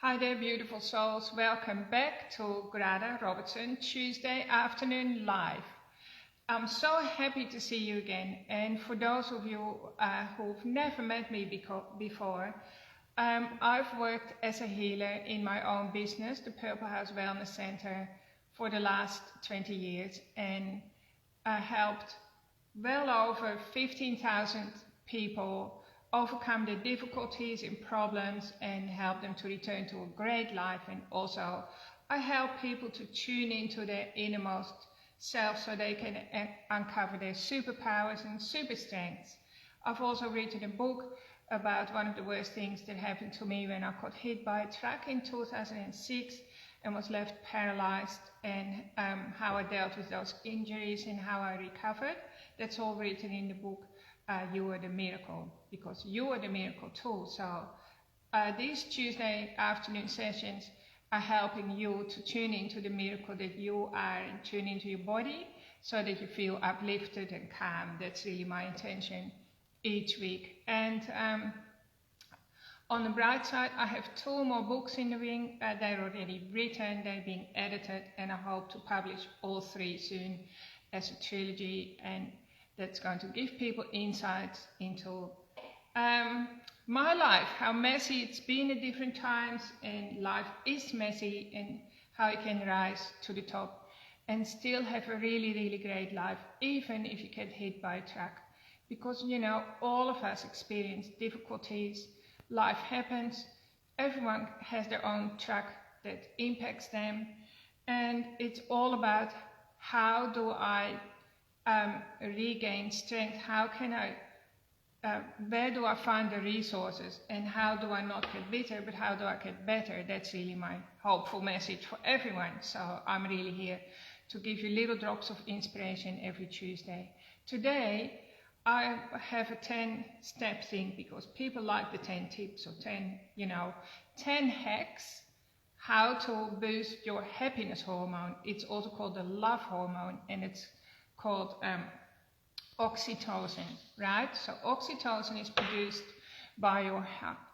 Hi there, beautiful souls. Welcome back to Grada Robertson Tuesday afternoon live. I'm so happy to see you again. And for those of you who've never met me before, I've worked as a healer in my own business, the Purple House Wellness Center, for the last 20 years. And I helped well over 15,000 people overcome their difficulties and problems and help them to return to a great life. And also I help people to tune into their innermost self so they can uncover their superpowers and super strengths. I've also written a book about one of the worst things that happened to me when I got hit by a truck in 2006 and was left paralyzed, and how I dealt with those injuries and how I recovered. That's all written in the book. You are the miracle, because you are the miracle too. So these Tuesday afternoon sessions are helping you to tune into the miracle that you are and tune into your body so that you feel uplifted and calm. That's really my intention each week. And on the bright side, I have 2 more books in the wing. They're already written, they're being edited, and I hope to publish all 3 soon as a trilogy. And that's going to give people insights into my life, how messy it's been at different times, and life is messy, and how you can rise to the top and still have a really, really great life, even if you get hit by a truck. Because, you know, all of us experience difficulties, life happens, everyone has their own truck that impacts them, and it's all about how do I regain strength, how can I, where do I find the resources, and how do I not get bitter, but how do I get better? That's really my hopeful message for everyone. So I'm really here to give you little drops of inspiration every Tuesday. Today, I have a 10-step thing because people like the 10 tips or 10 hacks how to boost your happiness hormone. It's also called the love hormone, and it's called oxytocin, right? So oxytocin is produced by your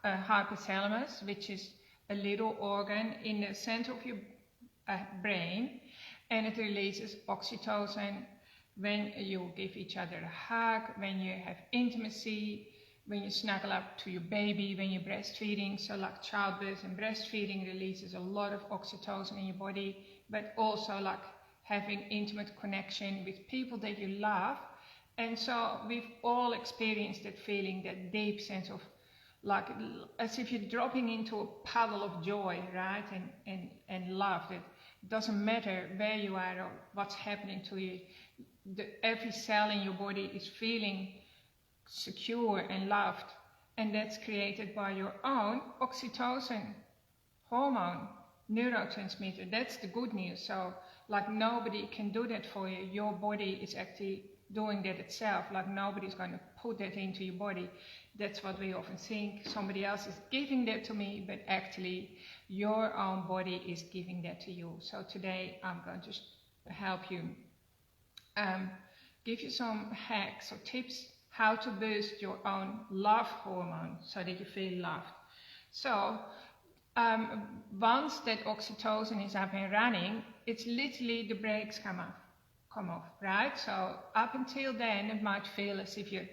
hypothalamus, which is a little organ in the center of your brain, and it releases oxytocin when you give each other a hug, when you have intimacy, when you snuggle up to your baby, when you're breastfeeding. So like childbirth and breastfeeding releases a lot of oxytocin in your body, but also like having intimate connection with people that you love. And so we've all experienced that feeling, that deep sense of like, as if you're dropping into a puddle of joy, right? And love. That doesn't matter where you are or what's happening to you. Every cell in your body is feeling secure and loved. And that's created by your own oxytocin hormone, neurotransmitter. That's the good news. So like nobody can do that for you. Your body is actually doing that itself. Like nobody's going to put that into your body. That's what we often think. Somebody else is giving that to me, but actually your own body is giving that to you. So today I'm going to help you, give you some hacks or tips how to boost your own love hormone so that you feel loved. So once that oxytocin is up and running, it's literally the brakes come off, right? So up until then, it might feel as if you're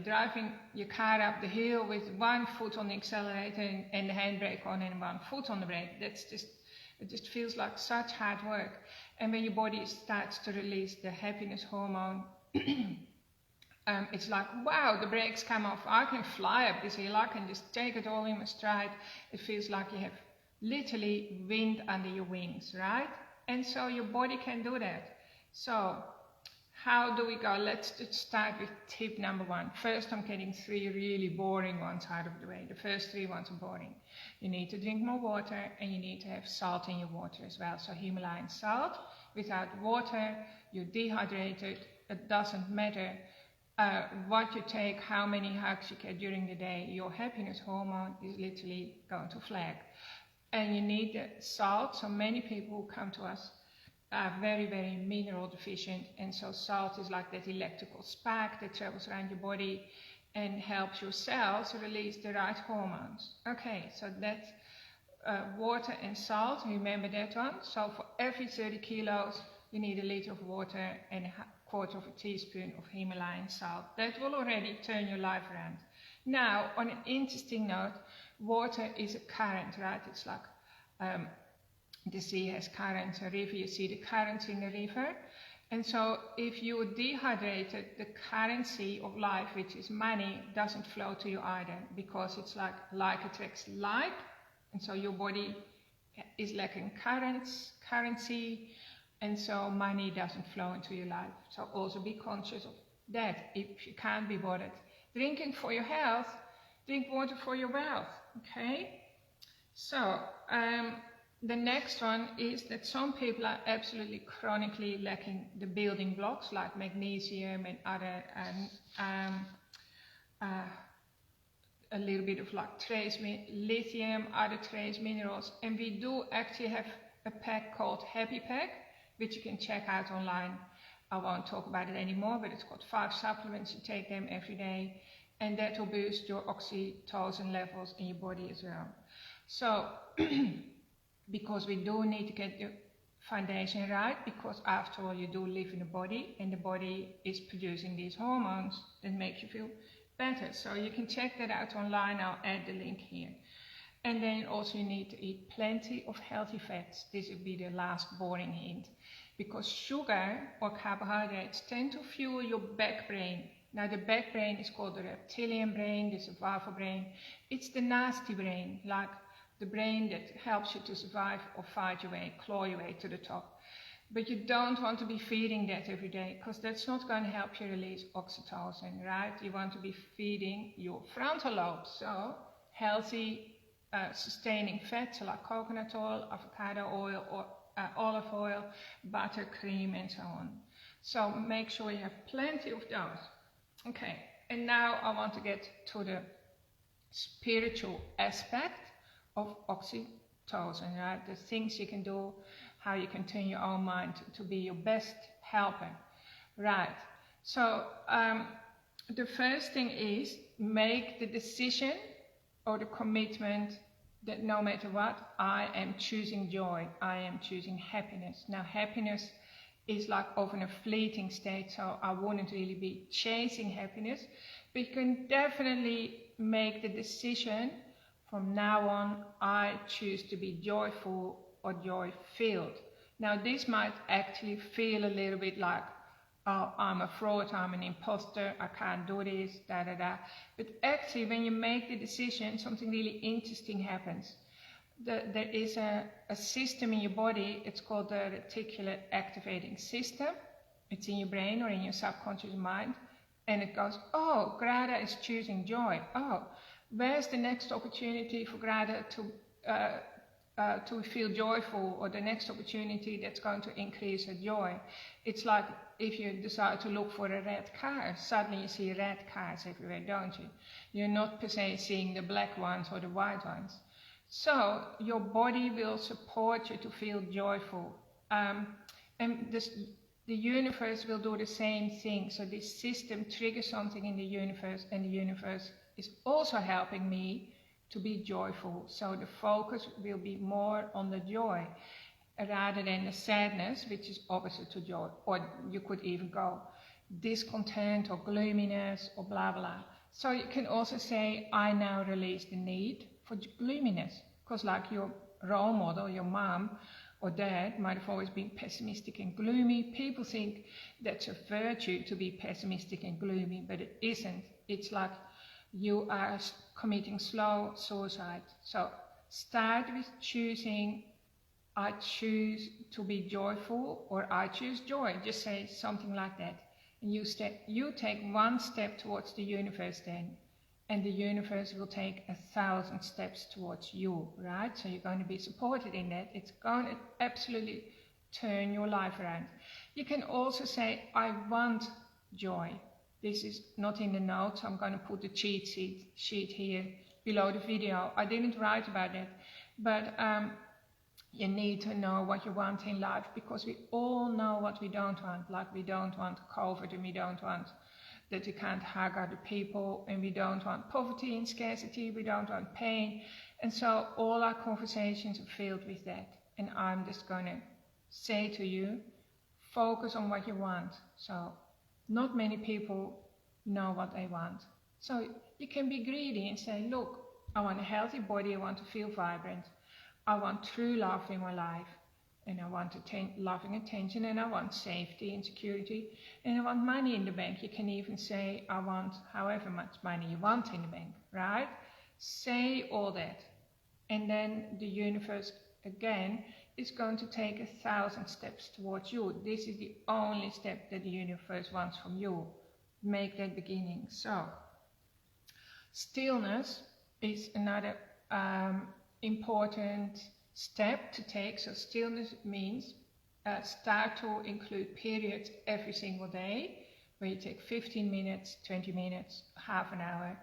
driving your car up the hill with 1 foot on the accelerator and the handbrake on and 1 foot on the brake. It just feels like such hard work. And when your body starts to release the happiness hormone, it's like, wow, the brakes come off. I can fly up this hill. I can just take it all in my stride. It feels like you have literally wind under your wings, right? And so your body can do that. So how do we go? Let's just start with tip number 1. First, I'm getting 3 really boring ones out of the way. The first 3 ones are boring. You need to drink more water, and you need to have salt in your water as well. So Himalayan salt. Without water, you're dehydrated. It doesn't matter what you take, how many hugs you get during the day, your happiness hormone is literally going to flag. And you need the salt. So many people who come to us are very, very mineral deficient, and so salt is like that electrical spark that travels around your body and helps your cells release the right hormones. Okay, so that's water and salt, remember that one? So for every 30 kilos, you need a liter of water and a quarter of a teaspoon of Himalayan salt. That will already turn your life around. Now, on an interesting note, water is a current, right? It's like the sea has currents, a river, you see the currents in the river. And so if you are dehydrated, the currency of life, which is money, doesn't flow to you either, because it's like attracts like, and so your body is lacking currency, and so money doesn't flow into your life. So also be conscious of that if you can't be bothered. Drinking for your health, drink water for your wealth, okay? So, the next one is that some people are absolutely chronically lacking the building blocks like magnesium and other, a little bit of like trace lithium, other trace minerals. And we do actually have a pack called Happy Pack, which you can check out online. I won't talk about it anymore, but it's got 5 supplements. You take them every day, and that will boost your oxytocin levels in your body as well. So, because we do need to get the foundation right, because after all you do live in a body, and the body is producing these hormones that make you feel better. So you can check that out online. I'll add the link here. And then also you need to eat plenty of healthy fats. This would be the last boring hint, because sugar or carbohydrates tend to fuel your back brain. Now the back brain is called the reptilian brain, the survival brain. It's the nasty brain, like the brain that helps you to survive or fight your way, claw your way to the top. But you don't want to be feeding that every day, because that's not going to help you release oxytocin, right? You want to be feeding your frontal lobe, so healthy, sustaining fats like coconut oil, avocado oil, or olive oil, butter, cream, and so on. So make sure you have plenty of those. Okay, and now I want to get to the spiritual aspect of oxytocin, right? The things you can do, how you can turn your own mind to be your best helper, right? So the first thing is make the decision or the commitment that no matter what, I am choosing joy, I am choosing happiness. Now happiness is like often a fleeting state, so I wouldn't really be chasing happiness, but you can definitely make the decision from now on, I choose to be joyful or joy-filled. Now this might actually feel a little bit like, oh, I'm a fraud, I'm an imposter, I can't do this, da-da-da. But actually when you make the decision, something really interesting happens. There is a system in your body, it's called the reticular activating system. It's in your brain or in your subconscious mind. And it goes, oh, Grada is choosing joy. Oh, where's the next opportunity for Grada to feel joyful, or the next opportunity that's going to increase her joy? It's like if you decide to look for a red car, suddenly you see red cars everywhere, don't you? You're not per se seeing the black ones or the white ones. So your body will support you to feel joyful. And the universe will do the same thing. So this system triggers something in the universe, and the universe is also helping me to be joyful. So the focus will be more on the joy rather than the sadness, which is opposite to joy. Or you could even go discontent or gloominess or blah blah. So you can also say, I now release the need for gloominess, because like your role model, your mom or dad might have always been pessimistic and gloomy. People think that's a virtue to be pessimistic and gloomy, but it isn't. It's like you are committing slow suicide. So start with choosing, I choose to be joyful, or I choose joy. Just say something like that. And you take one step towards the universe then, and the universe will take 1,000 steps towards you, right? So you're going to be supported in that. It's going to absolutely turn your life around. You can also say, I want joy. This is not in the notes. I'm going to put the cheat sheet here below the video. I didn't write about it, but you need to know what you want in life, because we all know what we don't want. Like we don't want COVID, and we don't want that you can't hug other people, and we don't want poverty and scarcity, we don't want pain, And so all our conversations are filled with that. And I'm just going to say to you, focus on what you want. So not many people know what they want. So you can be greedy and say, look, I want a healthy body, I want to feel vibrant, I want true love in my life, and I want loving attention, and I want safety and security, and I want money in the bank. You can even say, I want however much money you want in the bank, right? Say all that. And then the universe, again, is going to take 1,000 steps towards you. This is the only step that the universe wants from you. Make that beginning. So, stillness is another important step to take. So stillness means start to include periods every single day where you take 15 minutes, 20 minutes, half an hour,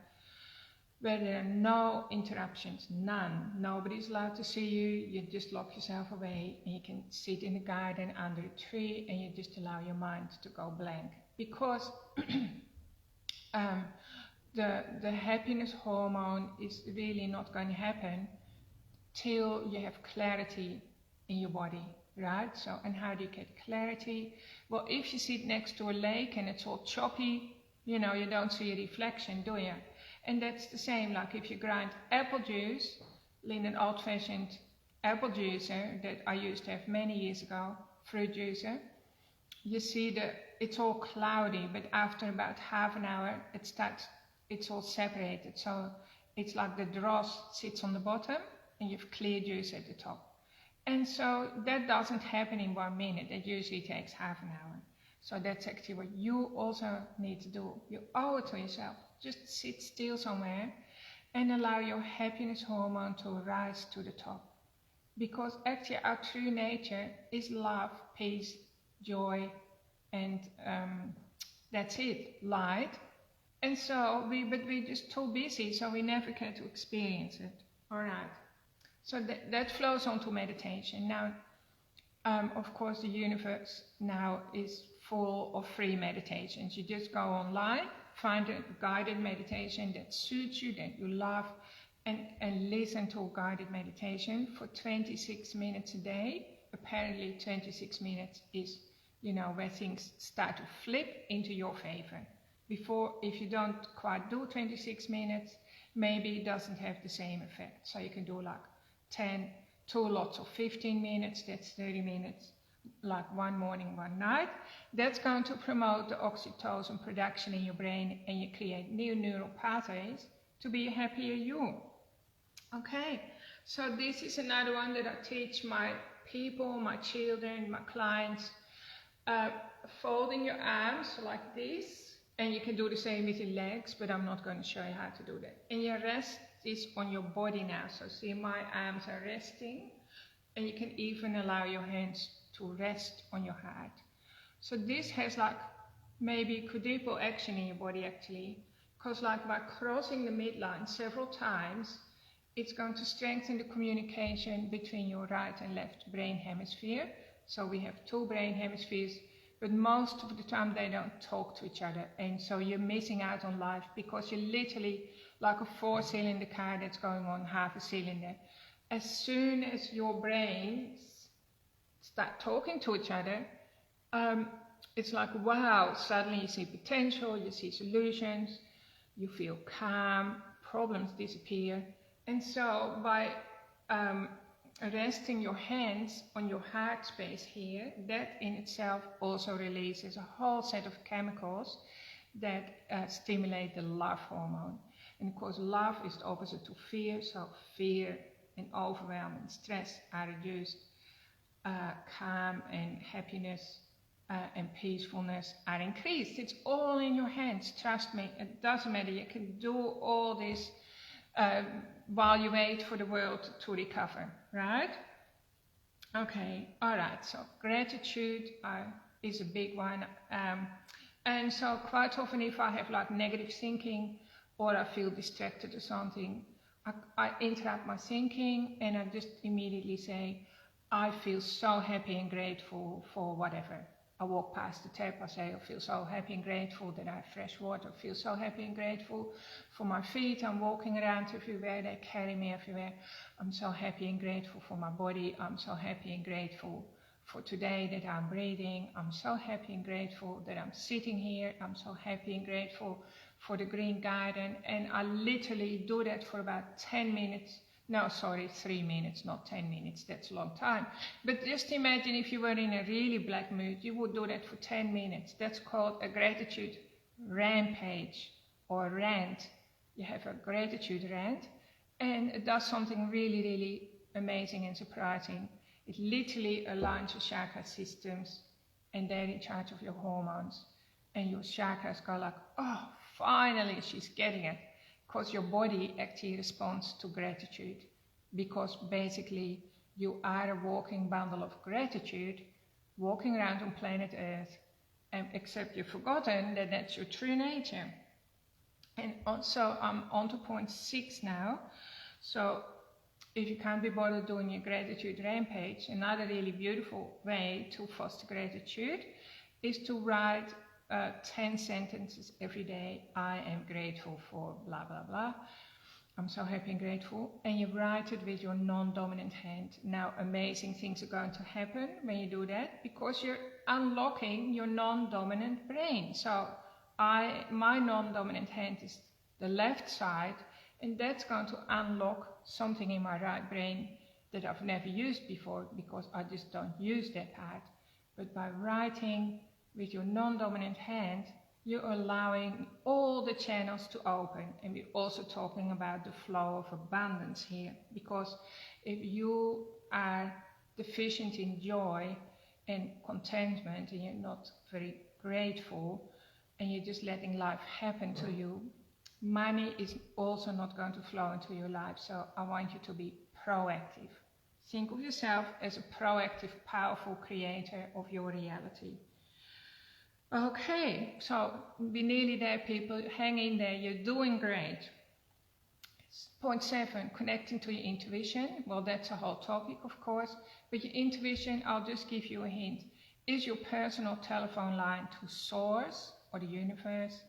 where there are no interruptions, none. Nobody's allowed to see you. You just lock yourself away and you can sit in the garden under a tree and you just allow your mind to go blank. Because the happiness hormone is really not going to happen till you have clarity in your body, right? So, and how do you get clarity? Well, if you sit next to a lake and it's all choppy, you know, you don't see a reflection, do you? And that's the same, like if you grind apple juice in an old-fashioned apple juicer that I used to have many years ago, fruit juicer, you see that it's all cloudy, but after about half an hour, it's all separated. So it's like the dross sits on the bottom and you've clear juice at the top. And so that doesn't happen in 1 minute. That usually takes half an hour. So that's actually what you also need to do. You owe it to yourself. Just sit still somewhere and allow your happiness hormone to rise to the top. Because actually our true nature is love, peace, joy, and that's it, light. And so we're just too busy, so we never get to experience it. All right. So that flows on to meditation. Now, of course, the universe now is full of free meditations. You just go online, find a guided meditation that suits you, that you love, and listen to a guided meditation for 26 minutes a day. Apparently 26 minutes is, you know, where things start to flip into your favor. Before, if you don't quite do 26 minutes, maybe it doesn't have the same effect. So you can do like 10, 2 lots of 15 minutes, that's 30 minutes, like one morning, one night. That's going to promote the oxytocin production in your brain, and you create new neural pathways to be a happier you. Okay, so this is another one that I teach my people, my children, my clients. Folding your arms like this. And you can do the same with your legs, but I'm not going to show you how to do that. And you rest this on your body now. So see, my arms are resting. And you can even allow your hands to rest on your heart. So this has like maybe quadruple action in your body actually. Because like by crossing the midline several times, it's going to strengthen the communication between your right and left brain hemisphere. So we have 2 brain hemispheres. But most of the time they don't talk to each other, and so you're missing out on life because you're literally like a 4-cylinder car that's going on half a cylinder. As soon as your brains start talking to each other, it's like, wow, suddenly you see potential, you see solutions, you feel calm, problems disappear. And so by resting your hands on your heart space here, that in itself also releases a whole set of chemicals that stimulate the love hormone. And of course, love is the opposite to fear, so fear and overwhelm and stress are reduced. Calm and happiness and peacefulness are increased. It's all in your hands, trust me. It doesn't matter, you can do all this while you wait for the world to recover, right? Okay, all right, so gratitude is a big one. And so quite often if I have like negative thinking or I feel distracted or something, I interrupt my thinking and I just immediately say, I feel so happy and grateful for whatever. I walk past the tap, I say, I feel so happy and grateful that I have fresh water. I feel so happy and grateful for my feet. I'm walking around everywhere, they carry me everywhere. I'm so happy and grateful for my body. I'm so happy and grateful for today that I'm breathing. I'm so happy and grateful that I'm sitting here. I'm so happy and grateful for the green garden. And I literally do that for about 10 minutes. No, sorry, 3 minutes, not 10 minutes. That's a long time. But just imagine if you were in a really black mood, you would do that for 10 minutes. That's called a gratitude rampage or rant. You have a gratitude rant, and it does something really, really amazing and surprising. It literally aligns your chakra systems, and they're in charge of your hormones. And your chakras go like, oh, finally she's getting it. Because your body actually responds to gratitude, because basically you are a walking bundle of gratitude walking around on planet Earth, except you've forgotten that that's your true nature. And also I'm on to point 6 now. So if you can't be bothered doing your gratitude rampage, another really beautiful way to foster gratitude is to write 10 sentences every day. I am grateful for blah, blah, blah. I'm so happy and grateful. And you write it with your non-dominant hand. Now, amazing things are going to happen when you do that, because you're unlocking your non-dominant brain. So my non-dominant hand is the left side, and that's going to unlock something in my right brain that I've never used before, because I just don't use that part. But by writing with your non-dominant hand, you're allowing all the channels to open. And we're also talking about the flow of abundance here, because if you are deficient in joy and contentment, and you're not very grateful, and you're just letting life happen to you, money is also not going to flow into your life. So I want you to be proactive. Think of yourself as a proactive, powerful creator of your reality. Okay, so we're nearly there, people. Hang in there, you're doing great. Point 7, connecting to your intuition. Well, that's a whole topic, of course, but your intuition, I'll just give you a hint, is your personal telephone line to source or the universe.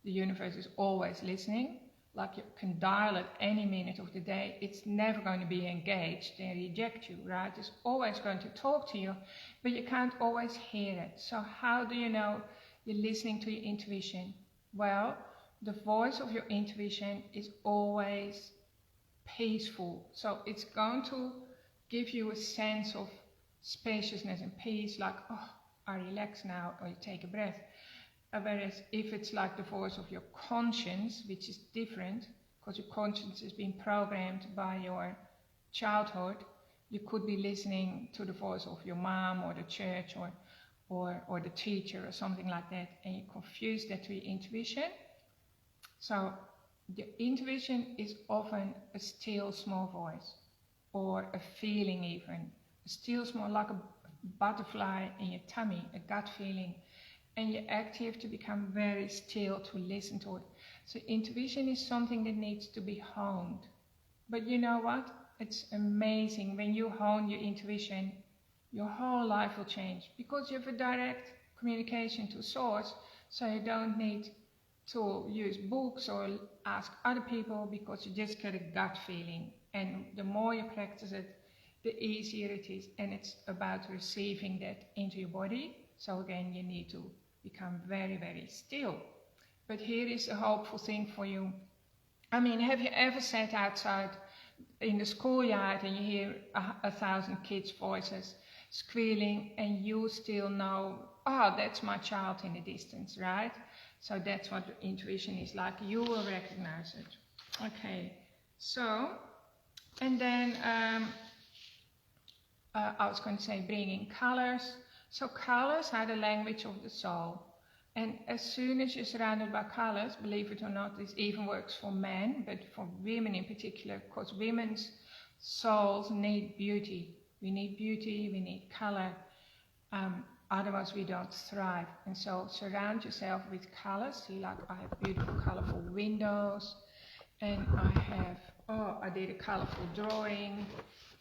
The universe is always listening, like you can dial at any minute of the day. It's never going to be engaged and reject you, right? It's always going to talk to you, but you can't always hear it. So how do you know you're listening to your intuition? Well, the voice of your intuition is always peaceful. So it's going to give you a sense of spaciousness and peace, like, oh, I relax now, or you take a breath. Whereas if it's like the voice of your conscience, which is different, because your conscience has been programmed by your childhood, you could be listening to the voice of your mom or the church or the teacher or something like that, and you confuse that with your intuition. So the intuition is often a still small voice, or a feeling even. A still small, like a butterfly in your tummy, a gut feeling. And you actually have to become very still to listen to it. So intuition is something that needs to be honed. But you know what? It's amazing. When you hone your intuition, your whole life will change, because you have a direct communication to source. So you don't need to use books or ask other people, because you just get a gut feeling. And the more you practice it, the easier it is. And it's about receiving that into your body. So again, you need to become very, very still. But here is a hopeful thing for you. I mean, have you ever sat outside in the schoolyard and you hear 1,000 kids' voices squealing, and you still know, oh, that's my child in the distance, right? So that's what intuition is like. You will recognize it. Okay, so, and then I was going to say bringing colors. So colors are the language of the soul. And as soon as you're surrounded by colors, believe it or not, this even works for men, but for women in particular, because women's souls need beauty. We need beauty, we need color, otherwise we don't thrive. And so surround yourself with colors. See, like I have beautiful colorful windows, and I have, I did a colorful drawing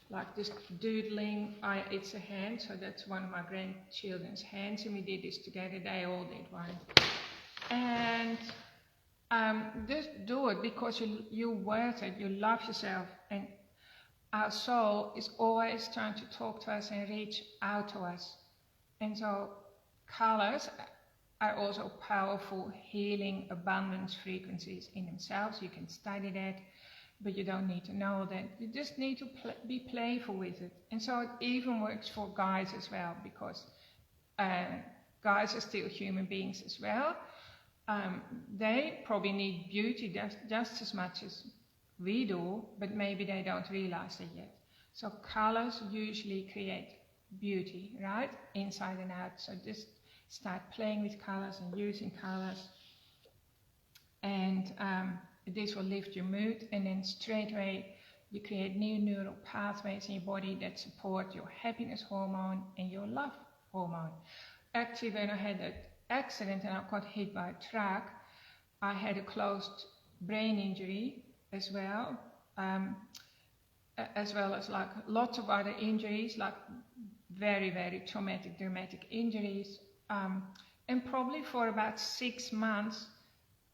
like just doodling. It's a hand, so that's one of my grandchildren's hands, and we did this together. They all did one. And just do it because you're worth it, you love yourself, and our soul is always trying to talk to us and reach out to us. And so colors are also powerful healing abundance frequencies in themselves. You can study that, but you don't need to know that. You just need to be playful with it. And so it even works for guys as well, because guys are still human beings as well. They probably need beauty just as much as we do, but maybe they don't realize it yet. So colors usually create beauty, right? Inside and out. So just start playing with colors and using colors. And this will lift your mood, and then straight away you create new neural pathways in your body that support your happiness hormone and your love hormone. Actually, when I had that accident and I got hit by a truck, I had a closed brain injury as well as like lots of other injuries, like very, very traumatic, dramatic injuries. And probably for about 6 months,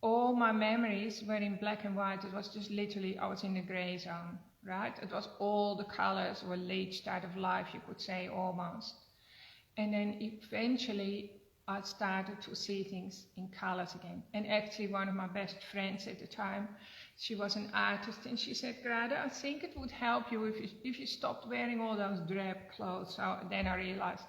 all my memories were in black and white. It was just literally, I was in the gray zone, right? It was all the colors were leached out of life, you could say, almost. And then eventually I started to see things in colors again. And actually one of my best friends at the time, she was an artist, and she said, Grada, I think it would help you if you stopped wearing all those drab clothes. So then I realized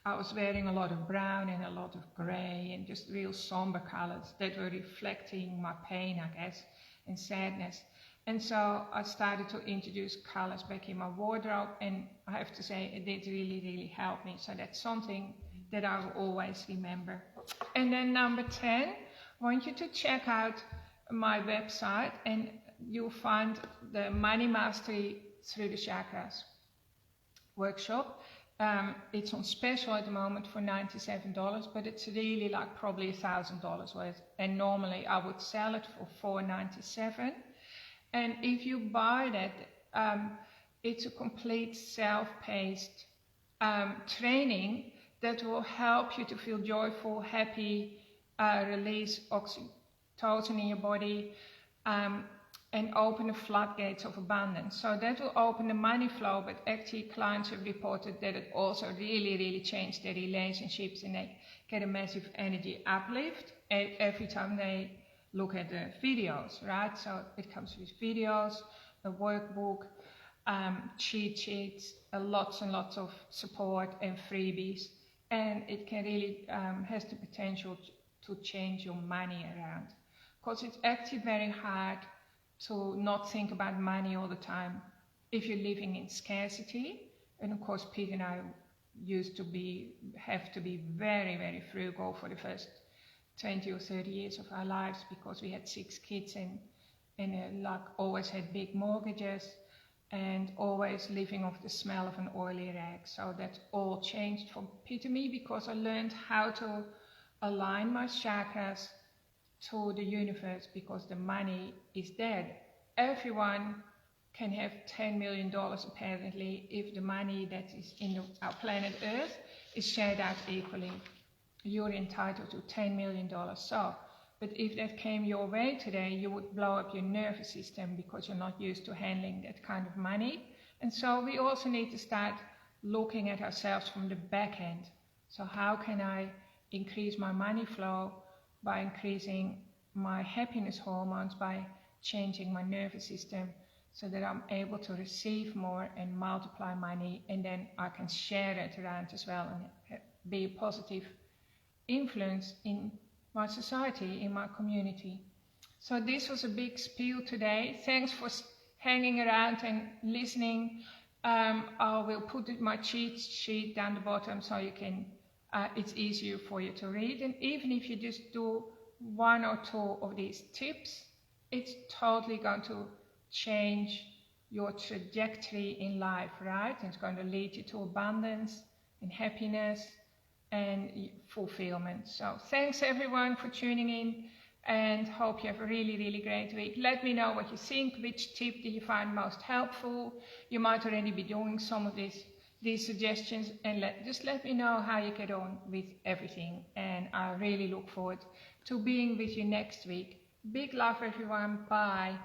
I was wearing a lot of brown and a lot of grey and just real somber colors that were reflecting my pain, I guess, and sadness. And so I started to introduce colors back in my wardrobe, and I have to say it did really, really help me. So that's something that I will always remember. And then number 10, I want you to check out my website, and you'll find the Money Mastery Through the Chakras workshop. It's on special at the moment for $97, but it's really like probably $1,000 worth. And normally I would sell it for $497. And if you buy that, it's a complete self-paced training that will help you to feel joyful, happy, release oxytocin in your body, and open the floodgates of abundance. So that will open the money flow, but actually clients have reported that it also really, really changed their relationships, and they get a massive energy uplift every time they look at the videos, right? So it comes with videos, a workbook, cheat sheets, lots and lots of support and freebies. And it can really has the potential to change your money around. Because it's actually very hard to not think about money all the time if you're living in scarcity. And of course, Pete and I have to be very, very frugal for the first 20 or 30 years of our lives, because we had 6 kids and like always had big mortgages and always living off the smell of an oily rag. So that all changed for Pete and me, because I learned how to align my chakras to the universe, because the money is there. Everyone can have $10 million apparently if the money that is in our planet Earth is shared out equally. You're entitled to $10 million. So, but if that came your way today, you would blow up your nervous system, because you're not used to handling that kind of money. And so we also need to start looking at ourselves from the back end. So how can I increase my money flow? By increasing my happiness hormones, by changing my nervous system, so that I'm able to receive more and multiply money, and then I can share it around as well and be a positive influence in my society, in my community. So this was a big spiel today. Thanks for hanging around and listening. I will put my cheat sheet down the bottom so you can, it's easier for you to read. And even if you just do 1 or 2 of these tips, it's totally going to change your trajectory in life, right? It's going to lead you to abundance and happiness and fulfillment. So thanks everyone for tuning in, and hope you have a really great week. Let me know what you think. Which tip did you find most helpful? You might already be doing some of these suggestions, and just let me know how you get on with everything. And I really look forward to being with you next week. Big love, everyone. Bye.